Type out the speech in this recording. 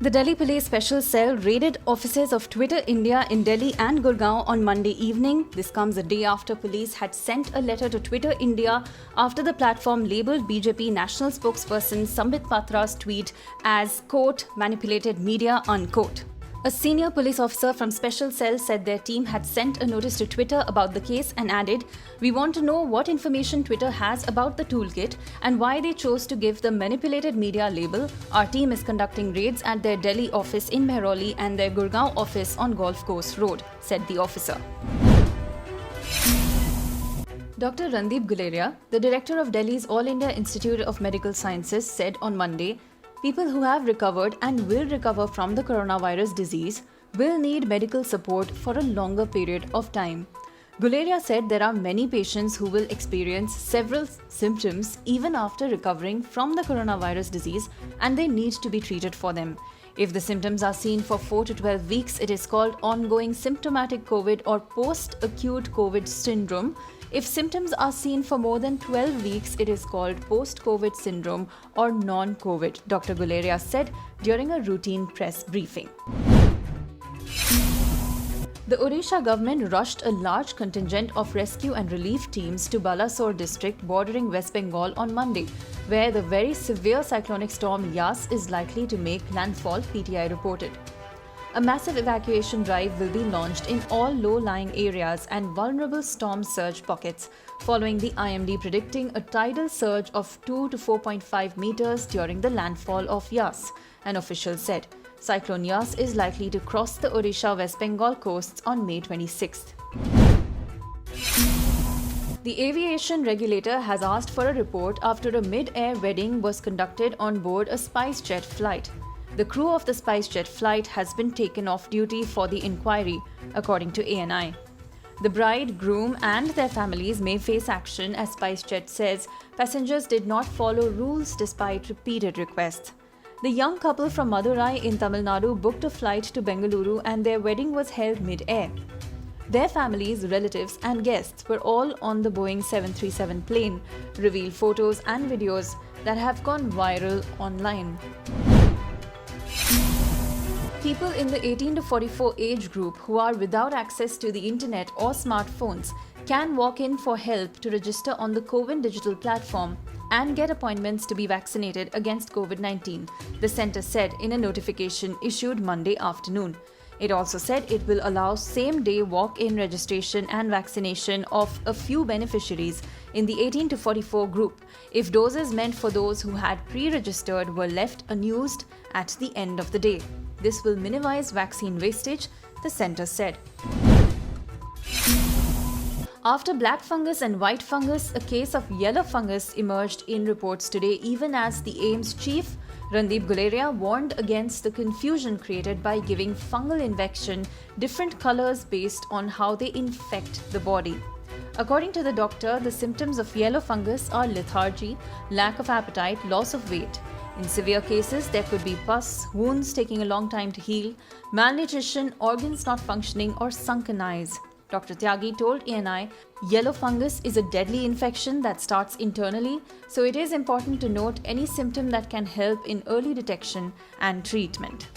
The Delhi Police Special Cell raided offices of Twitter India in Delhi and Gurgaon on Monday evening. This comes a day after police had sent a letter to Twitter India after the platform labelled BJP national spokesperson Sambit Patra's tweet as, quote, manipulated media, unquote. A senior police officer from Special Cell said their team had sent a notice to Twitter about the case and added, "We want to know what information Twitter has about the toolkit and why they chose to give the manipulated media label. Our team is conducting raids at their Delhi office in Mehrauli and their Gurgaon office on Golf Course Road," said the officer. Dr. Randeep Guleria, the director of Delhi's All India Institute of Medical Sciences, said on Monday, people who have recovered and will recover from the coronavirus disease will need medical support for a longer period of time. Guleria said there are many patients who will experience several symptoms even after recovering from the coronavirus disease and they need to be treated for them. If the symptoms are seen for 4 to 12 weeks, it is called ongoing symptomatic COVID or post-acute COVID syndrome. If symptoms are seen for more than 12 weeks, it is called post-COVID syndrome or non-COVID, Dr. Guleria said during a routine press briefing. The Odisha government rushed a large contingent of rescue and relief teams to Balasore district bordering West Bengal on Monday, where the very severe cyclonic storm Yas is likely to make landfall, PTI reported. A massive evacuation drive will be launched in all low-lying areas and vulnerable storm surge pockets, following the IMD predicting a tidal surge of 2 to 4.5 meters during the landfall of Yas, an official said. Cyclone Yas is likely to cross the Odisha-West Bengal coasts on May 26th. The aviation regulator has asked for a report after a mid-air wedding was conducted on board a SpiceJet flight. The crew of the SpiceJet flight has been taken off duty for the inquiry, according to ANI. The bride, groom and their families may face action as SpiceJet says passengers did not follow rules despite repeated requests. The young couple from Madurai in Tamil Nadu booked a flight to Bengaluru and their wedding was held mid-air. Their families, relatives and guests were all on the Boeing 737 plane, revealed photos and videos that have gone viral online. People in the 18 to 44 age group who are without access to the internet or smartphones can walk in for help to register on the CoWIN digital platform and get appointments to be vaccinated against COVID-19, the centre said in a notification issued Monday afternoon. It also said it will allow same-day walk-in registration and vaccination of a few beneficiaries in the 18 to 44 group if doses meant for those who had pre-registered were left unused at the end of the day. This will minimize vaccine wastage, the centre said. After black fungus and white fungus, a case of yellow fungus emerged in reports today, even as the AIIMS chief, Randeep Guleria, warned against the confusion created by giving fungal infection different colors based on how they infect the body. According to the doctor, the symptoms of yellow fungus are lethargy, lack of appetite, loss of weight. In severe cases, there could be pus, wounds taking a long time to heal, malnutrition, organs not functioning, or sunken eyes. Dr. Tyagi told ANI, yellow fungus is a deadly infection that starts internally, so it is important to note any symptom that can help in early detection and treatment.